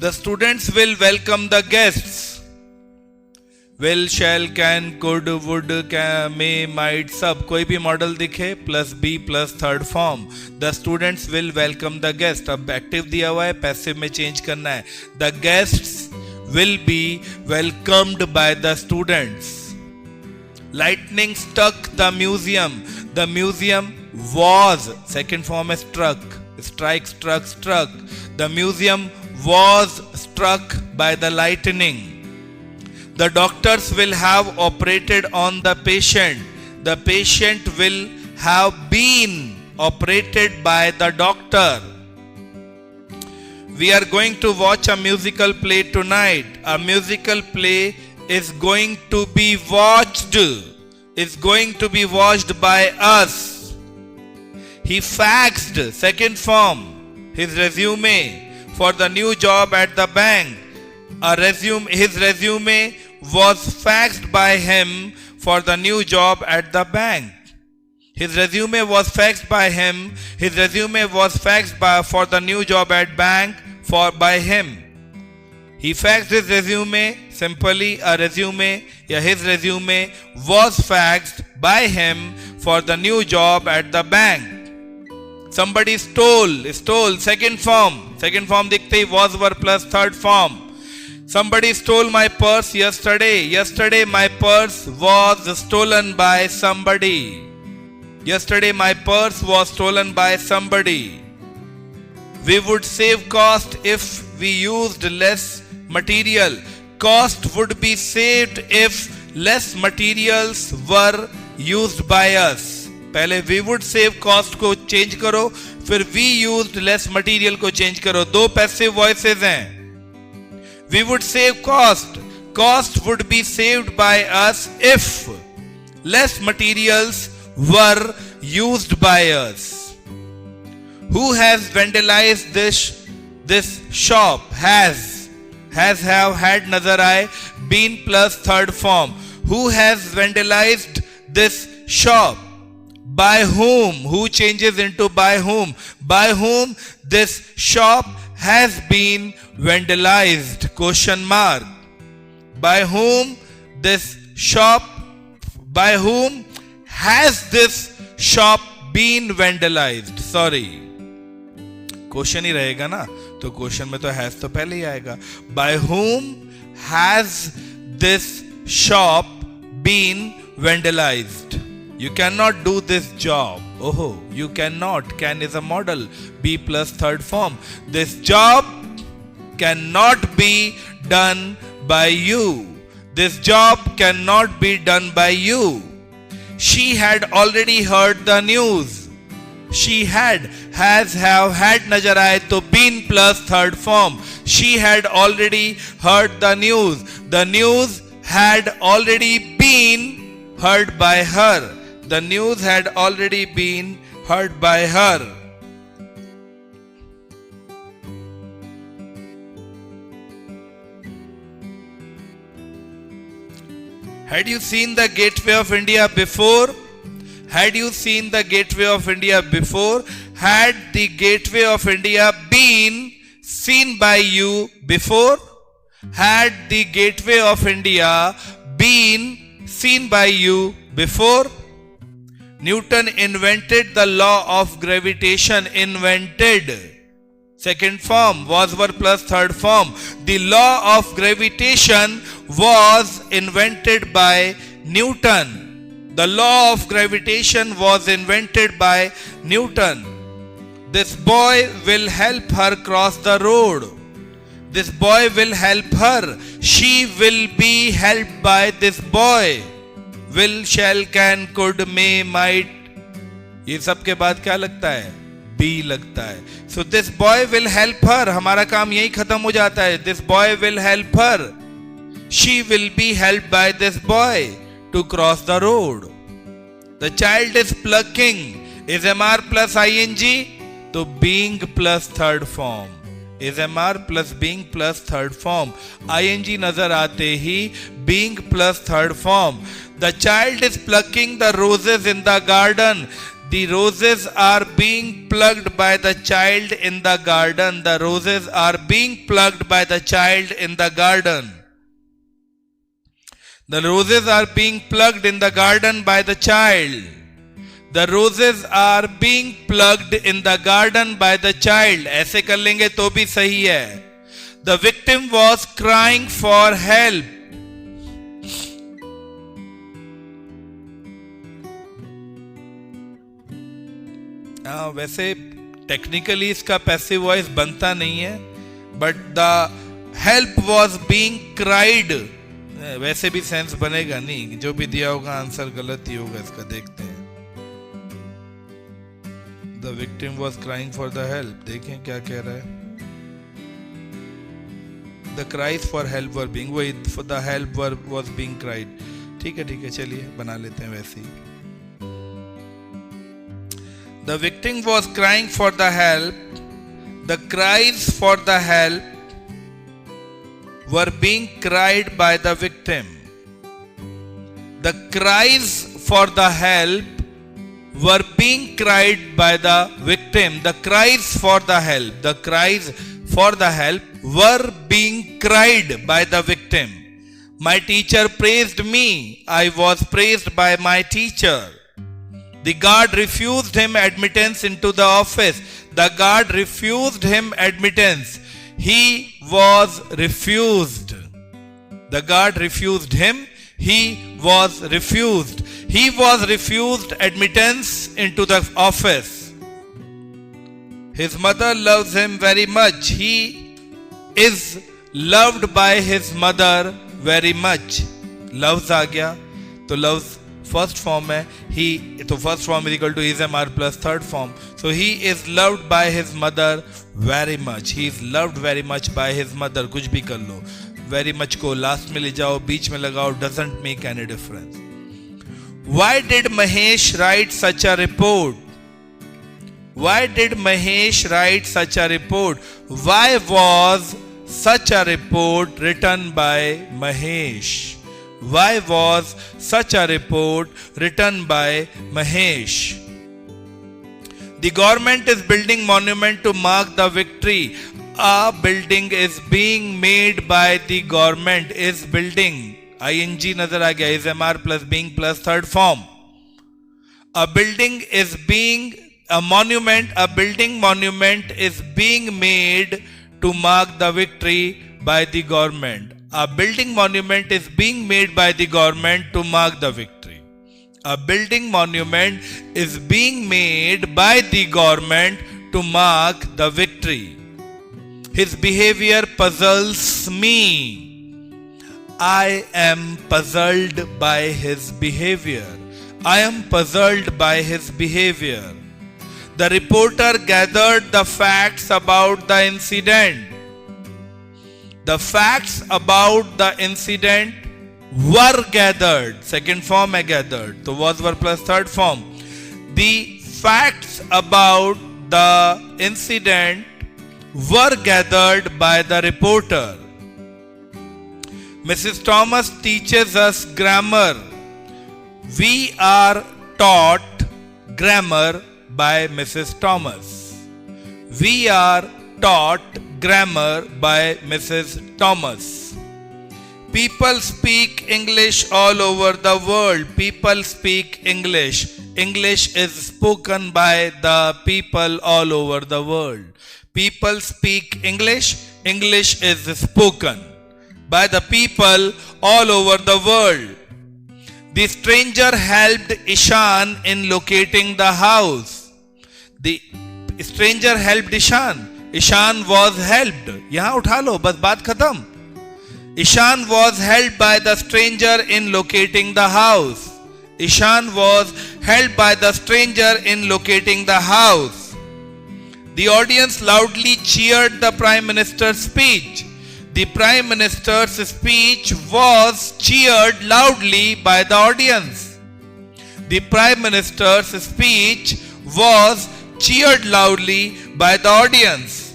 The students will welcome the guests. Will, shall, can, could, would, can, may, might, सब कोई भी model दिखे plus B plus third form. The students will welcome the guest. अब active दिया हुआ है, passive में change करना है. The guests will be welcomed by the students. Lightning struck the museum. The museum was, second form is struck. Strike, struck, struck. The museum was struck by the lightning. The doctors will have operated on the patient. The patient will have been operated by the doctor. We are going to watch a musical play tonight. A musical play is going to be watched. Is going to be watched by us. He faxed, second form, his resume for the new job at the bank. His resume was faxed by him for the new job at the bank. His resume was faxed by him. His resume was faxed for the new job at bank by him. He faxed his resume. Simply, a resume, his resume was faxed by him for the new job at the bank. Somebody stole, second form. Second form दिखते ही was were plus third form. Somebody stole my purse yesterday. Yesterday my purse was stolen by somebody. Yesterday my purse was stolen by somebody. We would save cost if we used less material. Cost would be saved if less materials were used by us. पहले we would save cost को change करो, फिर we used less material को change करो. दो passive voices हैं. We would save cost. Cost would be saved by us if less materials were used by us. Who has vandalized this shop? Has have had nazar aaye, been plus third form. Who has vandalized this shop? By whom? Who changes into by whom? By whom this shop has been vandalized? Question mark. By whom this shop? By whom has this shop been vandalized? Sorry. Question ही रहेगा ना, तो question में तो has तो पहले ही आएगा. By whom has this shop been vandalized? You cannot do this job. Oh, you cannot. Can is a modal. Be plus third form. This job cannot be done by you. This job cannot be done by you. She had already heard the news. She had, has, have, had nazar aaye to been plus third form. She had already heard the news. The news had already been heard by her. The news had already been heard by her. Had you seen the Gateway of India before? Had you seen the Gateway of India before? Had the Gateway of India been seen by you before? Had the Gateway of India been seen by you before? Newton invented the law of gravitation. Invented. Second form, was were plus third form. The law of gravitation was invented by Newton. The law of gravitation was invented by Newton. This boy will help her cross the road. This boy will help her. She will be helped by this boy. Will, shall, can, could, may, might. ये सब के बाद क्या लगता है? Be लगता है. So this boy will help her. हमारा काम यही खत्म हो जाता है. This boy will help her. She will be helped by this boy to cross the road. The child is plucking. Is MR plus ing? तो being plus third form. Is MR plus being plus third form. ing नजर आते ही being plus third form. The child is plucking the roses in the garden. The roses are being plucked by the child in the garden. The roses are being plucked by the child in the garden. The roses are being plucked in the garden by the child. The roses are being plucked in the garden by the child. ऐसे कर लेंगे तो भी सही है. The victim was crying for help. वैसे technically इसका passive voice बनता नहीं है, but the help was being cried वैसे भी सेंस बनेगा नहीं. जो भी दिया होगा आंसर गलत ही होगा. इसका देखते हैं. The victim was crying for the help. देखें क्या कह रहा है. The cries for help were being, वही for the help was being cried. ठीक है, चलिए बना लेते हैं वैसे ही. The victim was crying for the help. The cries for the help were being cried by the victim. The cries for the help were being cried by the victim. The cries for the help. The cries for the help were being cried by the victim. My teacher praised me. I was praised by my teacher. The guard refused him admittance into the office. The guard refused him admittance. He was refused. The guard refused him. He was refused. He was refused admittance into the office. His mother loves him very much. He is loved by his mother very much. Loves आ गया तो loves first form है. ही तो first form is equal to is am are plus third form. So he is loved by his mother very much. He is loved very much by his mother. कुछ भी कर लो, very much को last में ले जाओ, बीच में लगाओ, doesn't make any difference. Why did Mahesh write such a report? Why did Mahesh write such a report? Why was such a report written by Mahesh? Why was such a report written by Mahesh? The government is building monument to mark the victory. A building is being made by the government. Is building. ing nazar aa gaya. Is mr plus being plus third form. A building is being a monument. A building monument is being made to mark the victory by the government. A building monument is being made by the government to mark the victory. A building monument is being made by the government to mark the victory. His behavior puzzles me. I am puzzled by his behavior. I am puzzled by his behavior. The reporter gathered the facts about the incident. The facts about the incident were gathered. Second form है gathered. तो was were plus third form. The facts about the incident were gathered by the reporter. Mrs. Thomas teaches us grammar. We are taught grammar by Mrs. Thomas. We are taught grammar by Mrs. Thomas. People speak English all over the world. People speak English. English is spoken by the people all over the world. People speak English. English is spoken by the people all over the world. The stranger helped Ishan in locating the house. The stranger helped Ishan. Ishan was helped. यहां उठा लो, बस बात खत्म. Ishan was helped by the stranger in locating the house. Ishan was helped by the stranger in locating the house. The audience loudly cheered the Prime Minister's speech. The Prime Minister's speech was cheered loudly by the audience. The Prime Minister's speech was cheered loudly by the audience.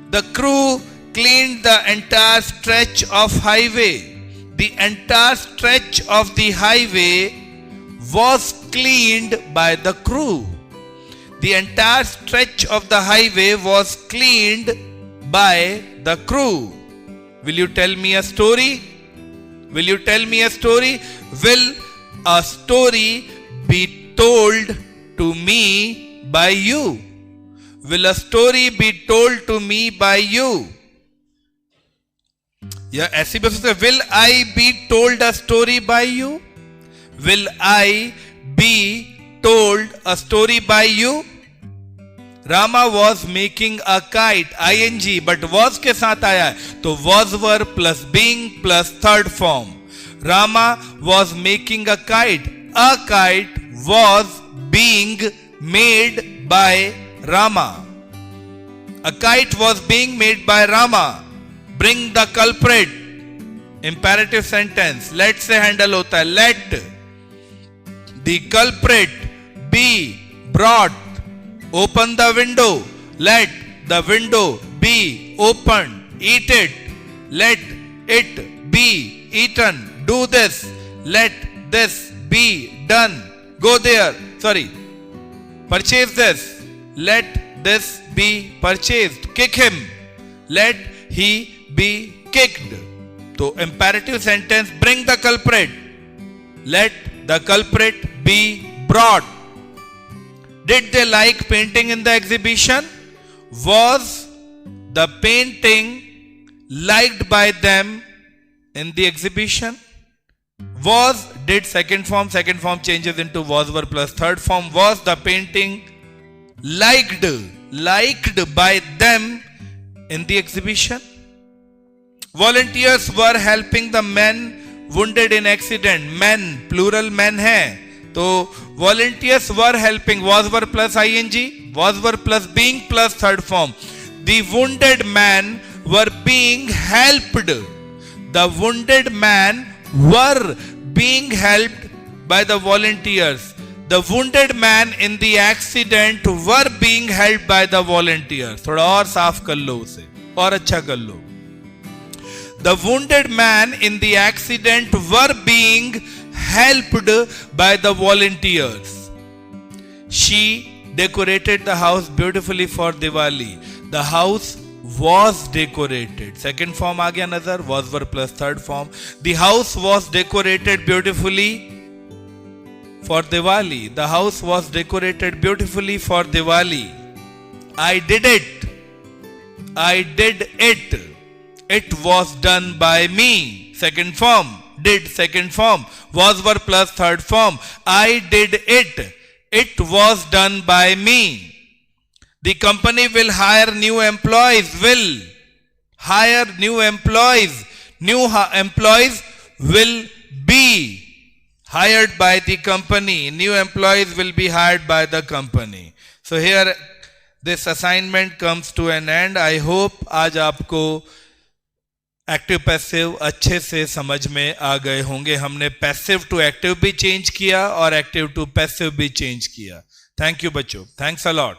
The crew cleaned the entire stretch of highway. The entire stretch of the highway was cleaned by the crew. The entire stretch of the highway was cleaned by the crew. Will you tell me a story? Will you tell me a story? Will a story be told to me by you? Will a story be told to me by you? या ऐसी भी हो सकता है, will I be told a story by you? Will I be told a story by you? Rama was making a kite, ing, but was के साथ आया है, तो was were plus being plus third form. Rama was making a kite. A kite was being made by Rama. A kite was being made by Rama. Bring the culprit. Imperative sentence. Let से handle होता है. Let the culprit be brought. Open the window. Let the window be opened. Eat it. Let it be eaten. Do this. Let this be done. Go there. Sorry. Purchase this. Let this be purchased. Kick him. Let he be kicked. So imperative sentence, bring the culprit. Let the culprit be brought. Did they like painting in the exhibition? Was the painting liked by them in the exhibition? Was, did second form changes into was were plus third form. Was the painting liked by them in the exhibition? Volunteers were helping the men wounded in accident. Men, plural men hai. So volunteers were helping. Was were plus ing. Was were plus being plus third form. The wounded men were being helped. The wounded men were being helped by the volunteers. The wounded man in the accident were being helped by the volunteers. थोड़ा और साफ कर लो उसे, और अच्छा कर लो. The wounded man in the accident were being helped by the volunteers. She decorated the house beautifully for Diwali. The house was decorated. Second form आ गया नजर, was were plus third form. The house was decorated beautifully for Diwali. The house was decorated beautifully for Diwali. I did it. I did it. It was done by me. Second form. Did second form. Was were plus third form. I did it. It was done by me. The company will hire new employees. Will hire new employees. New employees will be hired by the company. New employees will be hired by the company. So here this assignment comes to an end. I hope आज आपको active passive अच्छे से समझ में आ गए होंगे. हमने passive to active भी चेंज किया और एक्टिव टू पैसिव भी चेंज किया. थैंक यू बच्चों. Thanks a lot.